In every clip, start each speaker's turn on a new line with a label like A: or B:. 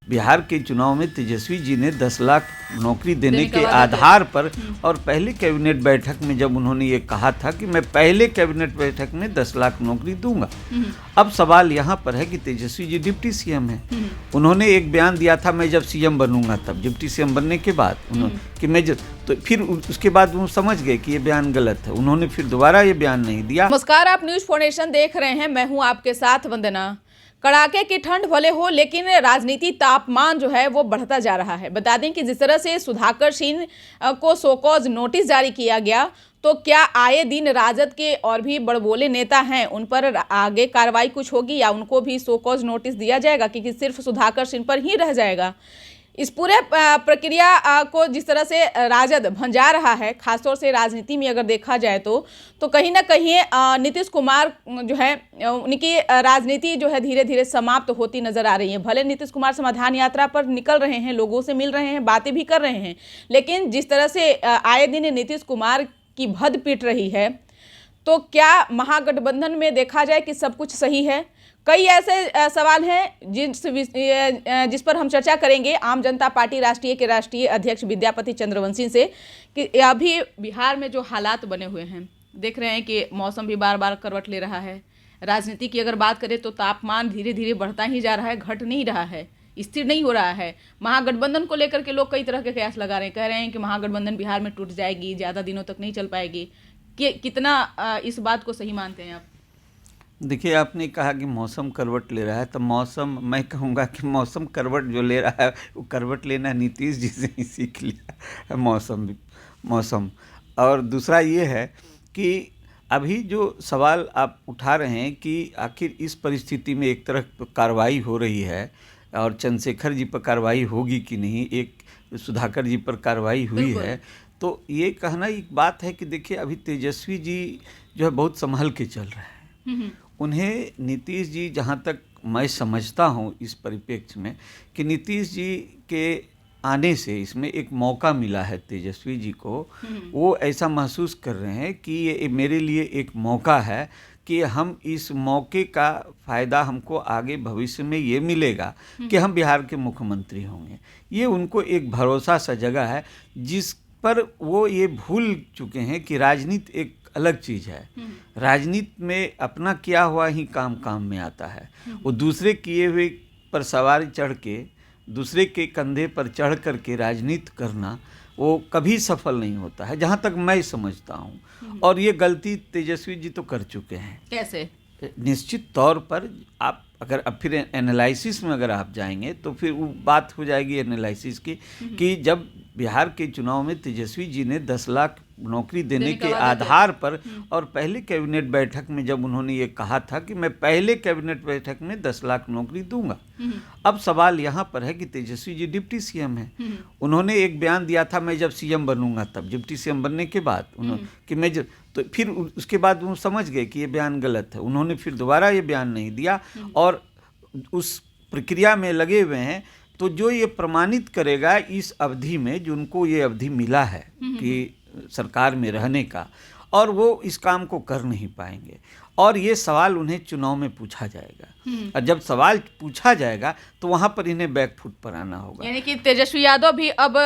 A: बिहार के चुनाव में तेजस्वी जी ने 10 लाख नौकरी देने के आधार पर और पहले कैबिनेट बैठक में जब उन्होंने ये कहा था कि मैं पहले कैबिनेट बैठक में 10 लाख नौकरी दूंगा। अब सवाल यहाँ पर है कि तेजस्वी जी डिप्टी सीएम हैं। उन्होंने एक बयान दिया था मैं जब सीएम बनूंगा तब, डिप्टी सीएम बनने के बाद उन्होंने कि मैं तो फिर उसके बाद वो समझ गए कि ये बयान गलत है, उन्होंने फिर दोबारा ये बयान नहीं दिया।
B: नमस्कार, आप न्यूज फाउंडेशन देख रहे हैं, मैं हूं आपके साथ वंदना। कड़ाके की ठंड भले हो लेकिन राजनीति तापमान जो है वो बढ़ता जा रहा है। बता दें कि जिस तरह से सुधाकर सिंह को शोकॉज नोटिस जारी किया गया, तो क्या आए दिन राजद के और भी बड़बोले नेता हैं उन पर आगे कार्रवाई कुछ होगी या उनको भी शोकॉज नोटिस दिया जाएगा कि सिर्फ सुधाकर सिंह पर ही रह जाएगा? इस पूरे प्रक्रिया को जिस तरह से राजद भंजा रहा है, खासतौर से राजनीति में अगर देखा जाए तो कहीं ना कहीं नीतीश कुमार जो है उनकी राजनीति जो है धीरे धीरे समाप्त होती नजर आ रही है। भले नीतीश कुमार समाधान यात्रा पर निकल रहे हैं, लोगों से मिल रहे हैं, बातें भी कर रहे हैं, लेकिन जिस तरह से आए दिन नीतीश कुमार की भद पीट रही है, तो क्या महागठबंधन में देखा जाए कि सब कुछ सही है? कई ऐसे सवाल हैं जिस पर हम चर्चा करेंगे आम जनता पार्टी राष्ट्रीय के राष्ट्रीय अध्यक्ष विद्यापति चंद्रवंशी से कि अभी बिहार में जो हालात बने हुए हैं, देख रहे हैं कि मौसम भी बार बार करवट ले रहा है। राजनीति की अगर बात करें तो तापमान धीरे धीरे बढ़ता ही जा रहा है, घट नहीं रहा है, स्थिर नहीं हो रहा है। महागठबंधन को लेकर के लोग कई तरह के कयास लगा रहे हैं, कह रहे हैं कि महागठबंधन बिहार में टूट जाएगी, ज़्यादा दिनों तक नहीं चल पाएगी। कितना इस बात को सही मानते हैं आप?
A: देखिए, आपने कहा कि मौसम करवट ले रहा है, तो मौसम, मैं कहूँगा कि मौसम करवट जो ले रहा है वो करवट लेना नीतीश जी से ही सीख लिया है मौसम। और दूसरा ये है कि अभी जो सवाल आप उठा रहे हैं कि आखिर इस परिस्थिति में एक तरफ कार्रवाई हो रही है और चंद्रशेखर जी पर कार्रवाई होगी कि नहीं, एक सुधाकर जी पर कार्रवाई हुई है, तो ये कहना एक बात है कि देखिए अभी तेजस्वी जी जो है बहुत संभल के चल रहे हैं। उन्हें नीतीश जी, जहाँ तक मैं समझता हूँ इस परिप्रेक्ष्य में, कि नीतीश जी के आने से इसमें एक मौका मिला है तेजस्वी जी को। वो ऐसा महसूस कर रहे हैं कि ये मेरे लिए एक मौका है कि हम इस मौके का फ़ायदा हमको आगे भविष्य में ये मिलेगा कि हम बिहार के मुख्यमंत्री होंगे। ये उनको एक भरोसा सा जगह है जिस पर वो ये भूल चुके हैं कि राजनीति एक अलग चीज़ है। राजनीति में अपना किया हुआ ही काम में आता है। वो दूसरे किए हुए पर सवारी चढ़ के, दूसरे के कंधे पर चढ़ कर के राजनीति करना वो कभी सफल नहीं होता है, जहाँ तक मैं समझता हूँ। और ये गलती तेजस्वी जी तो कर चुके हैं।
B: कैसे?
A: निश्चित तौर पर आप अगर अब फिर एनालिसिस में अगर आप जाएंगे तो फिर वो बात हो जाएगी एनालिसिस की कि जब बिहार के चुनाव में तेजस्वी जी ने 10 लाख नौकरी देने के आधार पर और पहले कैबिनेट बैठक में जब उन्होंने ये कहा था कि मैं पहले कैबिनेट बैठक में 10 लाख नौकरी दूंगा। अब सवाल यहाँ पर है कि तेजस्वी जी डिप्टी सीएम हैं। उन्होंने एक बयान दिया था मैं जब सीएम बनूंगा तब, डिप्टी सीएम बनने के बाद उन्होंने कि मैं तो फिर उसके बाद वो समझ गए कि ये बयान गलत है, उन्होंने फिर दोबारा ये बयान नहीं दिया और उस प्रक्रिया में लगे हुए हैं। तो जो ये प्रमाणित करेगा इस अवधि में, जो उनको ये अवधि मिला है कि सरकार में रहने का, और वो इस काम को कर नहीं पाएंगे और ये सवाल उन्हें चुनाव में पूछा जाएगा। और जब सवाल पूछा जाएगा तो वहाँ पर इन्हें बैकफुट पर आना होगा।
B: यानी कि तेजस्वी यादव भी अब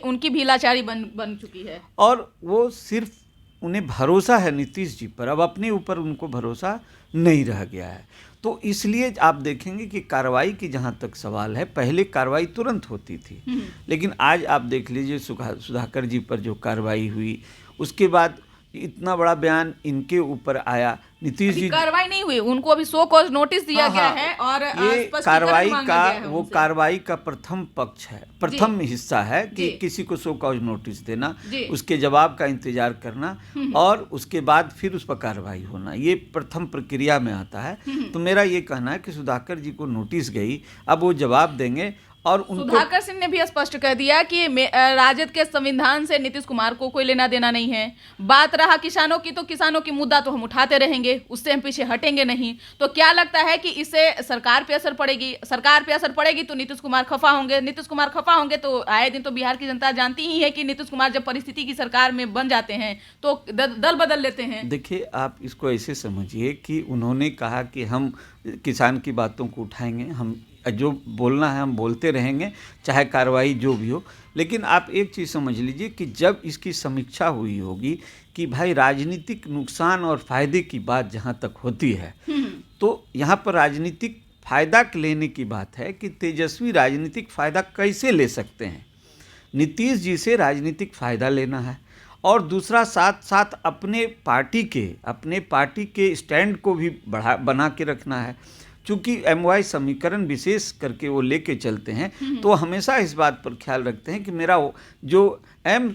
B: उनकी भी लाचारी बन चुकी है
A: और वो सिर्फ उन्हें भरोसा है नीतीश जी पर, अब अपने ऊपर उनको भरोसा नहीं रह गया है। तो इसलिए आप देखेंगे कि कार्रवाई की जहाँ तक सवाल है, पहले कार्रवाई तुरंत होती थी, लेकिन आज आप देख लीजिए सुधाकर जी पर जो कार्रवाई हुई, उसके बाद इतना बड़ा बयान इनके ऊपर आया। नीतीश जी
B: कार्रवाई नहीं हुई, उनको अभी शो कॉज नोटिस दिया गया है और
A: ये कार्रवाई का वो कार्रवाई का प्रथम पक्ष है, प्रथम हिस्सा है कि किसी को शो कॉज नोटिस देना, उसके जवाब का इंतजार करना और उसके बाद फिर उस पर कार्रवाई होना, ये प्रथम प्रक्रिया में आता है। तो मेरा ये कहना है कि सुधाकर जी को नोटिस गई, अब वो जवाब देंगे। और
B: सुधाकर सिंह ने भी स्पष्ट कर दिया कि राजद के संविधान से नीतीश कुमार को कोई लेना देना नहीं है। बात रहा किसानों की, तो किसानों की मुद्दा तो हम उठाते रहेंगे, उससे हम पीछे हटेंगे नहीं। तो क्या लगता है कि इससे सरकार पे असर पड़ेगी? सरकार पे असर पड़ेगी तो नीतीश कुमार खफा होंगे, नीतीश कुमार खफा होंगे तो आए दिन तो बिहार की जनता जानती ही है कि नीतीश कुमार जब परिस्थिति की सरकार में बन जाते हैं तो दल बदल लेते हैं।
A: देखिए, आप इसको ऐसे समझिए कि उन्होंने कहा कि हम किसान की बातों को उठाएंगे, हम जो बोलना है हम बोलते रहेंगे, चाहे कार्रवाई जो भी हो। लेकिन आप एक चीज़ समझ लीजिए कि जब इसकी समीक्षा हुई होगी कि भाई राजनीतिक नुकसान और फायदे की बात जहाँ तक होती है, तो यहाँ पर राजनीतिक फायदा लेने की बात है कि तेजस्वी राजनीतिक फायदा कैसे ले सकते हैं। नीतीश जी से राजनीतिक फायदा लेना है और दूसरा साथ साथ अपने पार्टी के स्टैंड को भी बना के रखना है। चूँकि MY समीकरण विशेष करके वो लेके चलते हैं, तो हमेशा इस बात पर ख्याल रखते हैं कि मेरा जो M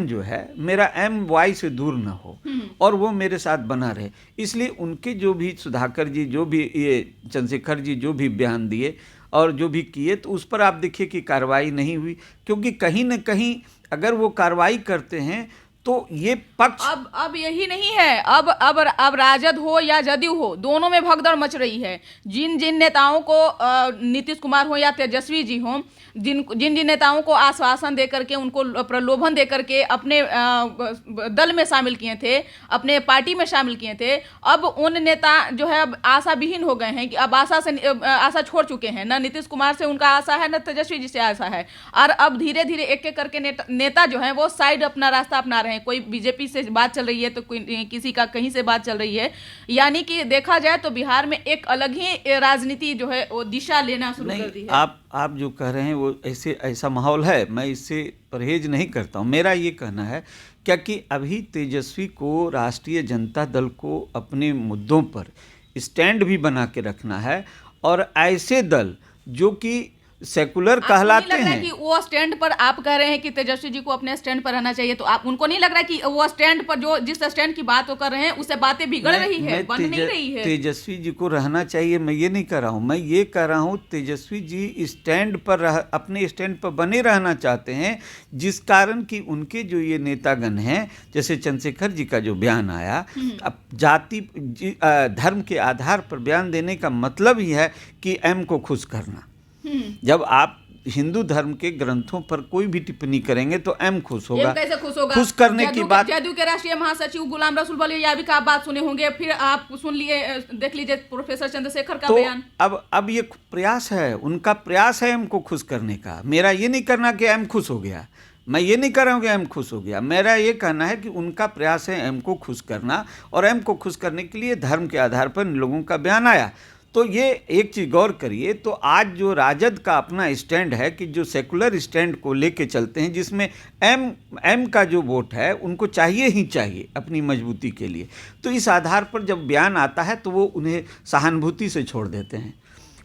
A: जो है मेरा MY से दूर ना हो और वो मेरे साथ बना रहे। इसलिए उनके जो भी सुधाकर जी, जो भी ये चंद्रशेखर जी जो भी बयान दिए और जो भी किए, तो उस पर आप देखिए कि कार्रवाई नहीं हुई, क्योंकि कहीं न कहीं अगर वो कार्रवाई करते हैं तो ये पक्ष
B: अब यही नहीं है। अब राजद हो या जदयू हो, दोनों में भगदड़ मच रही है। जिन नेताओं को नीतीश कुमार हो या तेजस्वी जी हो, जिन नेताओं को आश्वासन देकर के, उनको प्रलोभन देकर के अपने दल में शामिल किए थे, अपने पार्टी में शामिल किए थे, अब उन नेता जो है अब आशा विहीन हो गए हैं कि अब आशा छोड़ चुके हैं। न नीतीश कुमार से उनका आशा है, न तेजस्वी जी से आशा है। और अब धीरे धीरे एक एक करके नेता जो है वो साइड अपना रास्ता अपना रहे हैं। कोई बीजेपी से बात चल रही है तो कोई किसी का कहीं से बात चल रही है। यानी कि देखा जाए तो बिहार में एक अलग ही राजनीति जो है वो दिशा लेना शुरू कर दी है।
A: आप जो कह रहे हैं वो ऐसा माहौल है, मैं इससे परहेज नहीं करता हूँ। मेरा ये कहना है क्या कि अभी तेजस्वी को राष्ट्रीय जनता दल को अपने मुद्दों पर स्टैंड भी बना के रखना है और ऐसे दल जो कि सेकुलर कहलाते हैं
B: कि वो स्टैंड पर, आप कह रहे हैं कि तेजस्वी जी को अपने स्टैंड पर रहना चाहिए, तो आप उनको नहीं लग रहा कि वो स्टैंड पर जो जिस स्टैंड की बात वो कर रहे हैं उससे बातें बिगड़ रही है, बन नहीं रही है?
A: तेजस्वी जी को रहना चाहिए, मैं ये नहीं कह रहा हूँ। मैं ये कह रहा हूँ तेजस्वी जी स्टैंड पर अपने स्टैंड पर बने रहना चाहते हैं, जिस कारण कि उनके जो ये नेतागण हैं, जैसे चंद्रशेखर जी का जो बयान आया, अब जाति धर्म के आधार पर बयान देने का मतलब ही है कि M को खुश करना। जब आप हिंदू धर्म के ग्रंथों पर कोई भी टिप्पणी करेंगे तो M खुश होगा।
B: कैसे खुश होगा?
A: खुश करने की बात,
B: जदयू के राष्ट्रीय महासचिव गुलाम रसूल बलियावी का आप बात सुने होंगे, फिर आप सुन लिए, देख लीजिए प्रोफेसर चंद्रशेखर का बयान।
A: अब ये प्रयास है, उनका प्रयास है M को खुश करने का। मेरा ये नहीं करना कि M खुश हो गया, मैं ये नहीं कर रहा हूँ कि M खुश हो गया। मेरा ये कहना है कि उनका प्रयास है M को खुश करना, और M को खुश करने के लिए धर्म के आधार पर लोगों का बयान आया। तो ये एक चीज़ गौर करिए, तो आज जो राजद का अपना स्टैंड है कि जो सेकुलर स्टैंड को लेके चलते हैं, जिसमें M का जो वोट है उनको चाहिए ही चाहिए अपनी मजबूती के लिए, तो इस आधार पर जब बयान आता है तो वो उन्हें सहानुभूति से छोड़ देते हैं।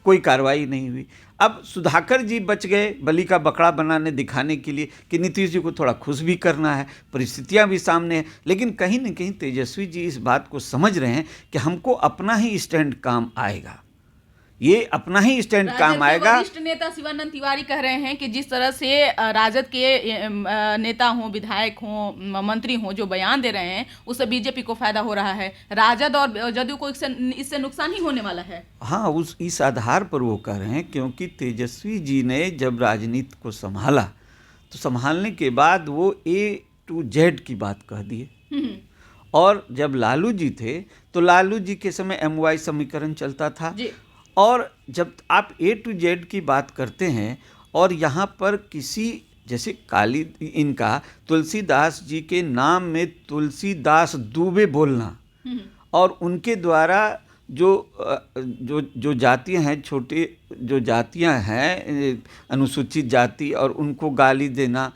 A: कोई कार्रवाई नहीं हुई। अब सुधाकर जी बच गए बलि का बकरा बनाने दिखाने के लिए कि नीतीश जी को थोड़ा खुश भी करना है, परिस्थितियां भी सामने हैं। लेकिन कहीं न कहीं तेजस्वी जी इस बात को समझ रहे हैं कि हमको अपना ही स्टैंड काम आएगा, ये अपना ही स्टैंड काम आएगा।
B: वरिष्ठ नेता शिवानंद तिवारी कह रहे हैं कि जिस तरह से राजद के नेता हों, विधायक हों, मंत्री हों, जो बयान दे रहे हैं उससे बीजेपी को फायदा हो रहा है, राजद और जदयू को इससे नुकसान ही होने वाला है।
A: हाँ, इस आधार पर वो कह रहे हैं क्योंकि तेजस्वी जी ने जब राजनीति को संभाला तो संभालने के बाद वो A to Z की बात कह दिए। और जब लालू जी थे तो लालू जी के समय MY समीकरण चलता था जी। और जब आप A to Z की बात करते हैं और यहाँ पर किसी जैसे इनका तुलसीदास जी के नाम में तुलसीदास दुबे बोलना और उनके द्वारा जो जातियाँ हैं, छोटे जो जातियाँ हैं अनुसूचित जाति, और उनको गाली देना,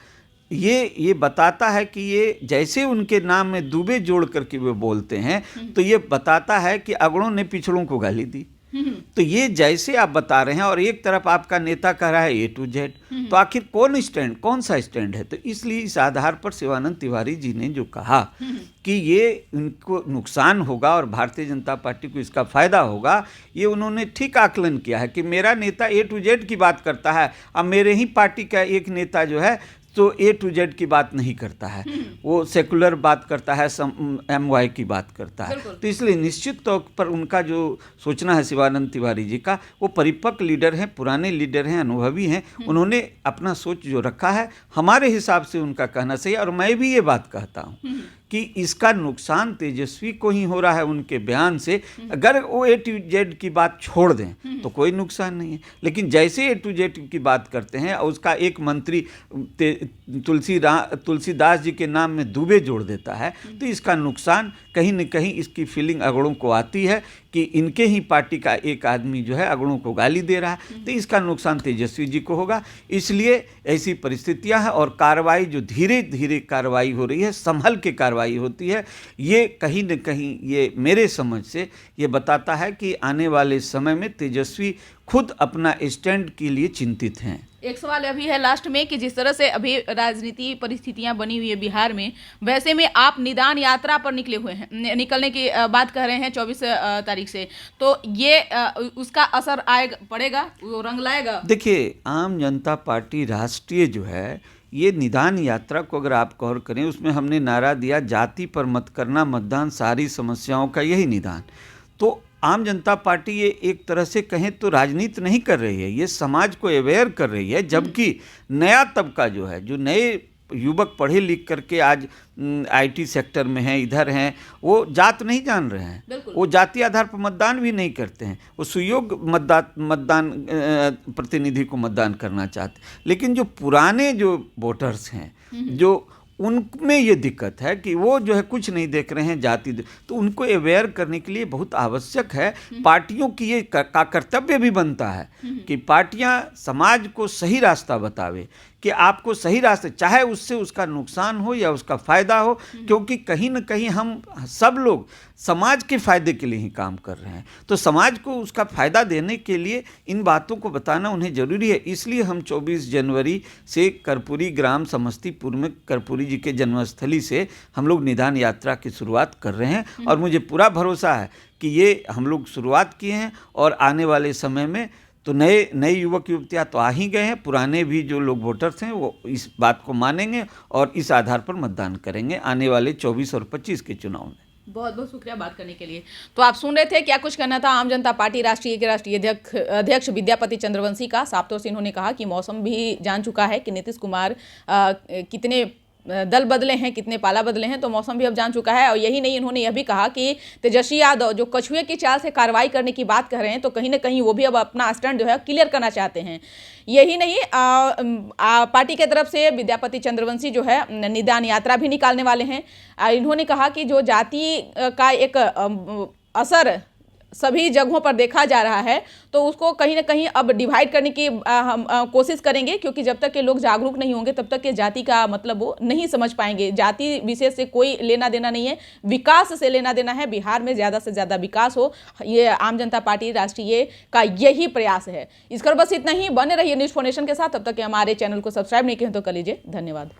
A: ये बताता है कि ये जैसे उनके नाम में दुबे जोड़ करके वे बोलते हैं, तो ये बताता है कि अगड़ों ने पिछड़ों को गाली दी। तो ये जैसे आप बता रहे हैं, और एक तरफ आपका नेता कह रहा है A to Z, तो आखिर कौन सा स्टैंड है? तो इसलिए इस आधार पर शिवानंद तिवारी जी ने जो कहा कि ये उनको नुकसान होगा और भारतीय जनता पार्टी को इसका फायदा होगा, ये उन्होंने ठीक आकलन किया है कि मेरा नेता A to Z की बात करता है, अब मेरे ही पार्टी का एक नेता जो है तो A to Z की बात नहीं करता है, वो सेकुलर बात करता है, MY की बात करता है। तो इसलिए निश्चित तौर पर उनका जो सोचना है शिवानंद तिवारी जी का, वो परिपक्व लीडर हैं, पुराने लीडर हैं, अनुभवी हैं, उन्होंने अपना सोच जो रखा है हमारे हिसाब से उनका कहना सही है। और मैं भी ये बात कहता हूँ कि इसका नुकसान तेजस्वी को ही हो रहा है उनके बयान से। अगर वो ए टू जेड की बात छोड़ दें तो कोई नुकसान नहीं है, लेकिन जैसे ए टू जेड की बात करते हैं और उसका एक मंत्री तुलसीदास जी के नाम में दुबे जोड़ देता है, तो इसका नुकसान कहीं न कहीं इसकी फीलिंग अगड़ों को आती है कि इनके ही पार्टी का एक आदमी जो है अगड़ों को गाली दे रहा है, तो इसका नुकसान तेजस्वी जी को होगा। इसलिए ऐसी परिस्थितियां हैं और कार्रवाई जो धीरे धीरे कार्रवाई हो रही है, संभल के कार्रवाई होती है, ये कहीं न कहीं ये मेरे समझ से ये बताता है कि आने वाले समय में तेजस्वी खुद अपना स्टैंड के लिए चिंतित हैं।
B: एक सवाल अभी है लास्ट में कि जिस तरह से अभी राजनीति परिस्थितियां बनी हुई है बिहार में, वैसे में आप निदान यात्रा पर निकले हुए हैं, निकलने की बात कर रहे हैं 24 तारीख से, तो ये उसका असर आएगा, पड़ेगा, वो रंग लाएगा?
A: देखिए, आम जनता पार्टी राष्ट्रीय जो है, ये निदान यात्रा को अगर आप गौर करें, उसमें हमने नारा दिया जाति पर मत करना मतदान, सारी समस्याओं का यही निदान। तो आम जनता पार्टी ये एक तरह से कहें तो राजनीति नहीं कर रही है, ये समाज को अवेयर कर रही है, जबकि नया तबका जो है, जो नए युवक पढ़े लिख करके आज आईटी सेक्टर में हैं, इधर हैं, वो जात नहीं जान रहे हैं, वो जाति आधार पर मतदान भी नहीं करते हैं, वो सुयोग्य मतदान प्रतिनिधि को मतदान करना चाहते हैं। लेकिन जो पुराने जो वोटर्स हैं, जो उनमें ये दिक्कत है कि वो जो है कुछ नहीं देख रहे हैं जाति, तो उनको अवेयर करने के लिए बहुत आवश्यक है। पार्टियों की ये का कर्तव्य भी बनता है कि पार्टियां समाज को सही रास्ता बतावे, कि आपको सही रास्ते, चाहे उससे उसका नुकसान हो या उसका फ़ायदा हो, क्योंकि कहीं न कहीं हम सब लोग समाज के फ़ायदे के लिए ही काम कर रहे हैं, तो समाज को उसका फ़ायदा देने के लिए इन बातों को बताना उन्हें ज़रूरी है। इसलिए हम 24 जनवरी से कर्पूरी ग्राम समस्तीपुर में कर्पूरी जी के जन्मस्थली से हम लोग निदान यात्रा की शुरुआत कर रहे हैं, और मुझे पूरा भरोसा है कि ये हम लोग शुरुआत किए हैं और आने वाले समय में तो नए युवक युवतियाँ तो आ ही गए हैं, पुराने भी जो लोग वोटर्स हैं वो इस बात को मानेंगे और इस आधार पर मतदान करेंगे आने वाले 24 और 25 के चुनाव में।
B: बहुत बहुत शुक्रिया बात करने के लिए। तो आप सुन रहे थे क्या कुछ कहना था आम जनता पार्टी राष्ट्रीय के राष्ट्रीय अध्यक्ष विद्यापति चंद्रवंशी का। साफ तौर से इन्होंने कहा कि मौसम भी जान चुका है कि नीतीश कुमार कितने दल बदले हैं, कितने पाला बदले हैं, तो मौसम भी अब जान चुका है। और यही नहीं, इन्होंने यह भी कहा कि तेजस्वी यादव जो कछुए की चाल से कार्रवाई करने की बात कर रहे हैं, तो कहीं ना कहीं वो भी अब अपना स्टैंड जो है क्लियर करना चाहते हैं। यही नहीं, पार्टी के तरफ से विद्यापति चंद्रवंशी जो है निदान यात्रा भी निकालने वाले हैं। इन्होंने कहा कि जो जाति का एक असर सभी जगहों पर देखा जा रहा है, तो उसको कहीं ना कहीं अब डिवाइड करने की हम कोशिश करेंगे, क्योंकि जब तक के लोग जागरूक नहीं होंगे तब तक के जाति का मतलब वो नहीं समझ पाएंगे। जाति विशेष से कोई लेना देना नहीं है, विकास से लेना देना है। बिहार में ज़्यादा से ज़्यादा विकास हो, ये आम जनता पार्टी राष्ट्रीय का यही प्रयास है। इस कर बस इतना ही। बने रहिए न्यूज़ फाउंडेशन के साथ। तब तक के हमारे चैनल को सब्सक्राइब नहीं किए तो कर लीजिए। धन्यवाद।